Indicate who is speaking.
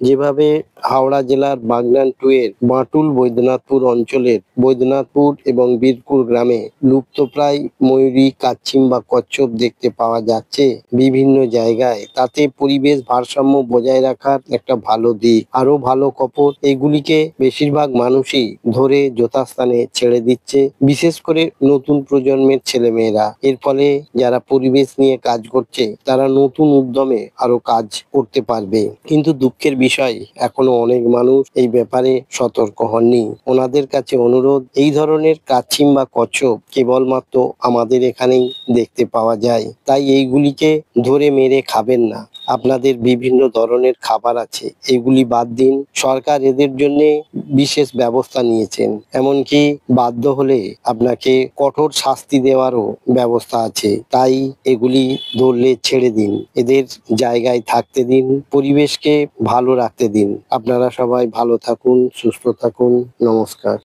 Speaker 1: যেভাবে হাওড়া জেলার বাগনান 2 এর বাঁটুল বৈদ্যনাথপুর অঞ্চলের বৈদ্যনাথপুর এবং বীরপুর গ্রামে লুপ্তপ্রায় ময়ূরী, কাচ্ছিম বা কচ্ছপ দেখতে পাওয়া যাচ্ছে বিভিন্ন জায়গায়, তাতে পরিবেশ ভারসাম্য বজায় রাখার একটা ভালো দিক। আরো ভালো খবর, এগুলিকে বেশিরভাগ মানুষই ধরে যথাস্থানে ছেড়ে দিচ্ছে, বিশেষ করে নতুন প্রজন্মের ছেলেমেয়েরা। এর ফলে যারা পরিবেশ নিয়ে কাজ করছে তারা নতুন উদ্যমে আরো কাজ করতে পারবে। কিন্তু দুঃখের বিষয়, এখনো অনেক মানুষ এই ব্যাপারে সতর্ক হননি। ওনাদের কাছে অনুরোধ, এই ধরনের কাচ্ছিম বা কচ্ছপ কেবলমাত্র আমাদের এখানেই দেখতে পাওয়া যায়, তাই এইগুলিকে ধরে মেরে খাবেন না। আপনাদের বিভিন্ন ধরনের খাবার আছে, এগুলি বাদ দিন। সরকার এদের জন্য বিশেষ ব্যবস্থা নিয়েছেন, এমনকি বাধ্য হলে আপনাকে কঠোর শাস্তি দেওয়ারও ব্যবস্থা আছে। তাই এগুলি ধরলে ছেড়ে দিন, এদের জায়গায় থাকতে দিন, পরিবেশকে ভালো রাখতে দিন। আপনারা সবাই ভালো থাকুন, সুস্থ থাকুন। নমস্কার।